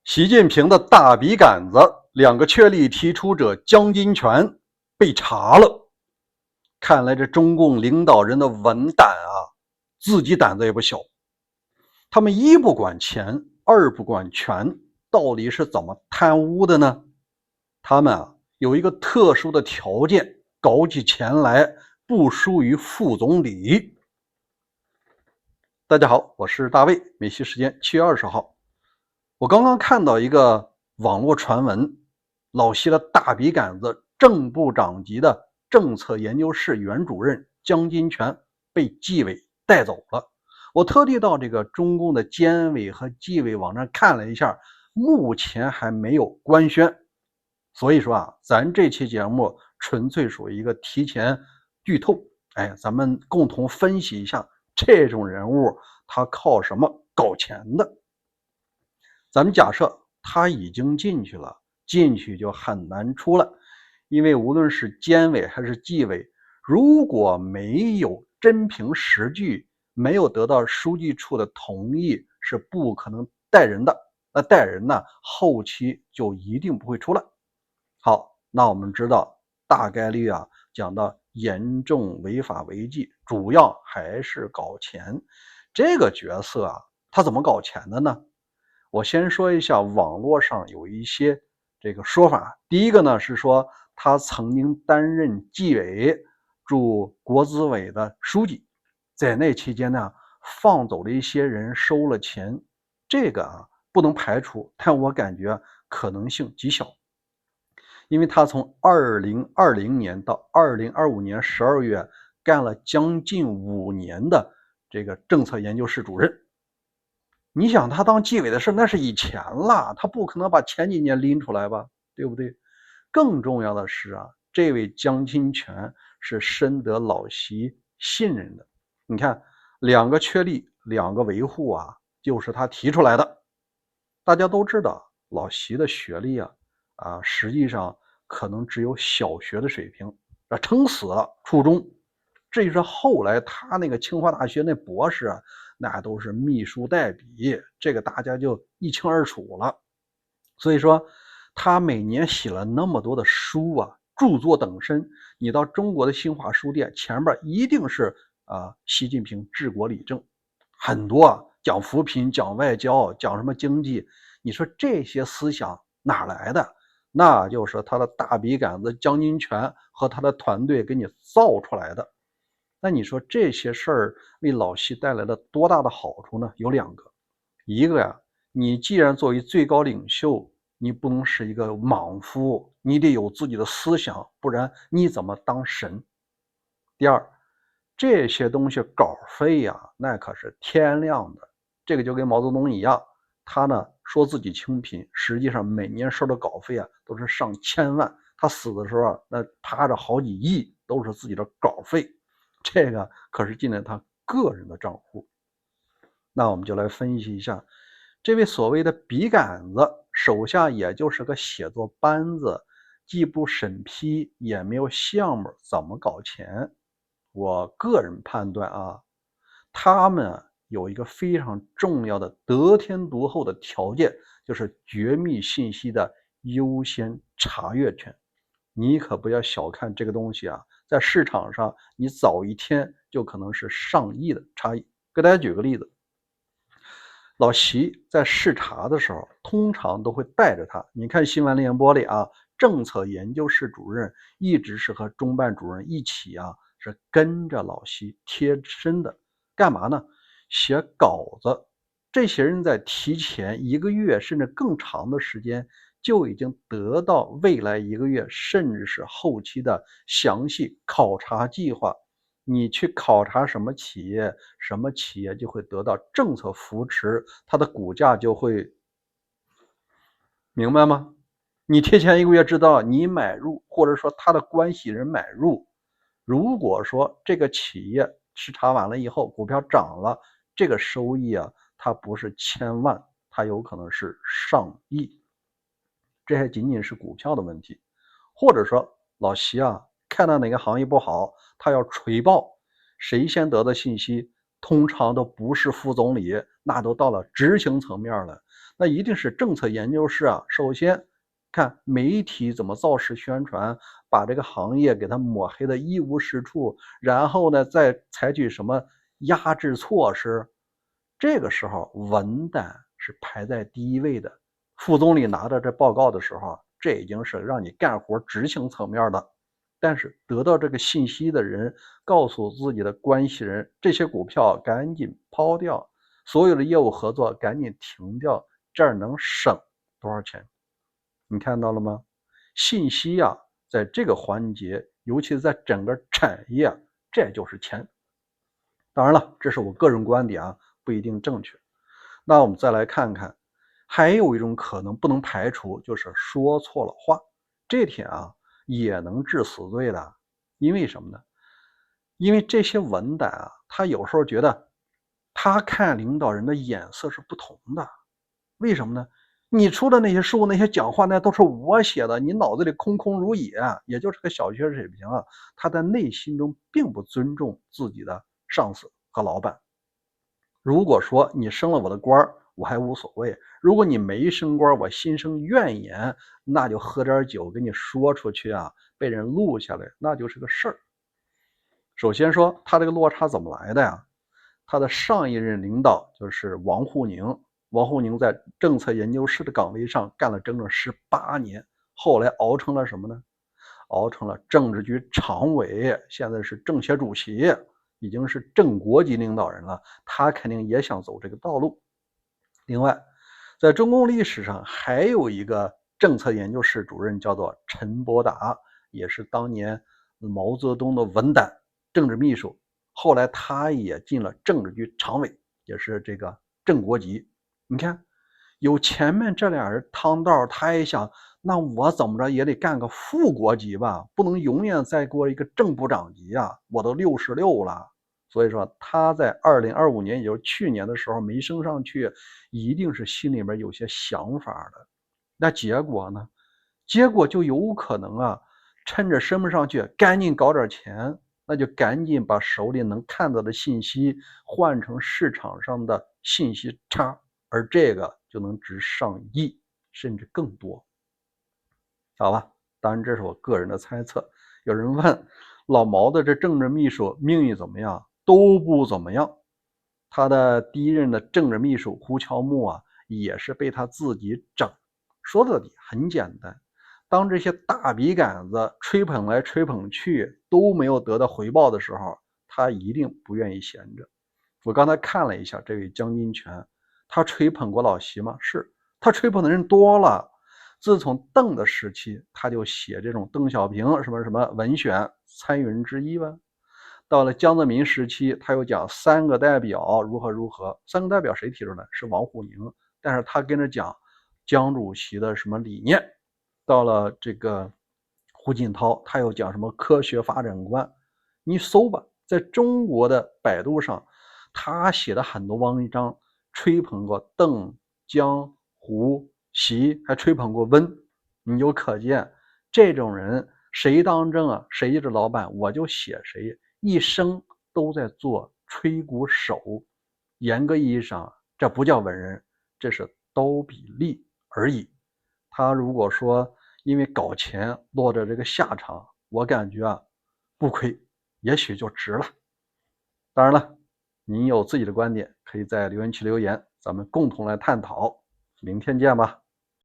习近平的大笔杆子，两个确立提出者江金泉被查了。看来这中共领导人的文胆啊，自己胆子也不小。他们一不管钱，二不管权，到底是怎么贪污的呢？他们有一个特殊的条件，搞起钱来不输于副总理。大家好，我是大卫，美西时间7月20号。我刚刚看到一个网络传闻，老习的大笔杆子正部长级的政策研究室原主任江金泉被纪委带走了。我特地到这个中共的监委和纪委网站看了一下，目前还没有官宣。所以说咱这期节目纯粹属于一个提前剧透，咱们共同分析一下这种人物他靠什么搞钱的。咱们假设他已经进去了，进去就很难出来，因为无论是监委还是纪委，如果没有真凭实据，没有得到书记处的同意，是不可能带人的。那带人呢，后期就一定不会出来。好，那我们知道大概率讲到严重违法违纪，主要还是搞钱。这个角色他怎么搞钱的呢？我先说一下网络上有一些这个说法。第一个呢是说他曾经担任纪委驻国资委的书记，在那期间呢放走了一些人，收了钱。这个不能排除，但我感觉可能性极小。因为他从2020年到2025年12月干了将近5年的这个政策研究室主任。你想他当纪委的事那是以前了，他不可能把前几年拎出来吧，对不对？更重要的是这位江金泉是深得老习信任的。你看两个确立，两个维护就是他提出来的。大家都知道老习的学历实际上可能只有小学的水平，撑死了初中。至于说后来他那个清华大学那博士那都是秘书代笔，这个大家就一清二楚了。所以说他每年写了那么多的书著作等身，你到中国的新华书店前面一定是习近平治国理政，很多讲扶贫，讲外交，讲什么经济。你说这些思想哪来的？那就是他的大笔杆子江金泉和他的团队给你造出来的。那你说这些事儿为老习带来了多大的好处呢？有两个。一个你既然作为最高领袖，你不能是一个莽夫，你得有自己的思想，不然你怎么当神？第二，这些东西稿费那可是天量的。这个就跟毛泽东一样，他呢说自己清贫，实际上每年收的稿费都是上千万。他死的时候那趴着好几亿都是自己的稿费，这个可是进了他个人的账户。那我们就来分析一下这位所谓的笔杆子手下也就是个写作班子，既不审批也没有项目，怎么搞钱？我个人判断他们有一个非常重要的得天独厚的条件，就是绝密信息的优先查阅权。你可不要小看这个东西在市场上你早一天就可能是上亿的差异。给大家举个例子，老习在视察的时候通常都会带着他，你看新闻联播里政策研究室主任一直是和中办主任一起是跟着老习贴身的。干嘛呢？写稿子。这些人在提前1个月甚至更长的时间就已经得到未来1个月甚至是后期的详细考察计划。你去考察什么企业，什么企业就会得到政策扶持，它的股价就会，明白吗？你提前1个月知道你买入，或者说他的关系人买入，如果说这个企业视察完了以后股票涨了，这个收益它不是千万，它有可能是上亿。这还仅仅是股票的问题。或者说老习看到哪个行业不好，他要锤报，谁先得的信息通常都不是副总理，那都到了执行层面了。那一定是政策研究室啊，首先看媒体怎么造势宣传，把这个行业给它抹黑的一无是处，然后呢再采取什么压制措施，这个时候文胆是排在第一位的。副总理拿着这报告的时候，这已经是让你干活执行层面的。但是得到这个信息的人告诉自己的关系人，这些股票赶紧抛掉，所有的业务合作赶紧停掉，这儿能省多少钱？你看到了吗？信息啊，在这个环节，尤其在整个产业，这就是钱。当然了，这是我个人观点啊，不一定正确。那我们再来看看，还有一种可能不能排除，就是说错了话。这点啊也能治死罪的。因为什么呢？因为这些文胆啊，他有时候觉得他看领导人的眼色是不同的。为什么呢？你出的那些书、那些讲话，那都是我写的，你脑子里空空如也，也就是个小学水平啊。他在内心中并不尊重自己的上司和老板。如果说你升了我的官我还无所谓；如果你没升官我心生怨言，那就喝点酒给你说出去啊，被人录下来，那就是个事儿。首先说他这个落差怎么来的呀？他的上一任领导就是王沪宁，王沪宁在政策研究室的岗位上干了整整18年，后来熬成了什么呢？熬成了政治局常委，现在是政协主席，已经是正国级领导人了，他肯定也想走这个道路。另外，在中共历史上还有一个政策研究室主任叫做陈伯达，也是当年毛泽东的文胆政治秘书，后来他也进了政治局常委，也是这个正国级。你看有前面这俩人趟道，他也想那我怎么着也得干个副国级吧，不能永远再过一个正部长级啊，我都66了。所以说他在2025年，也就是去年的时候没升上去，一定是心里面有些想法的。那结果呢？结果就有可能啊，趁着升不上去，赶紧搞点钱，那就赶紧把手里能看到的信息换成市场上的信息差，而这个就能值上亿甚至更多。好吧，当然这是我个人的猜测。有人问老毛的这政治秘书命运怎么样？都不怎么样。他的第一任的政治秘书胡乔木啊，也是被他自己整。说到底很简单，当这些大笔杆子吹捧来吹捧去都没有得到回报的时候，他一定不愿意闲着。我刚才看了一下这位江金泉，他吹捧过老习吗？是，他吹捧的人多了。自从邓的时期，他就写这种邓小平什么什么文选参与人之一吧。到了江泽民时期，他又讲三个代表如何如何。三个代表谁提出来？是王沪宁，但是他跟着讲江主席的什么理念。到了这个胡锦涛，他又讲什么科学发展观。你搜吧，在中国的百度上，他写的很多文章吹捧过邓、江、胡、习，还吹捧过温。你就可见这种人谁当政啊，谁就是老板，我就写谁，一生都在做吹鼓手。严格意义上，这不叫文人，这是刀笔利而已。他如果说因为搞钱落着这个下场，我感觉啊不亏，也许就值了。当然了，您有自己的观点，可以在留言区留言，咱们共同来探讨。明天见吧。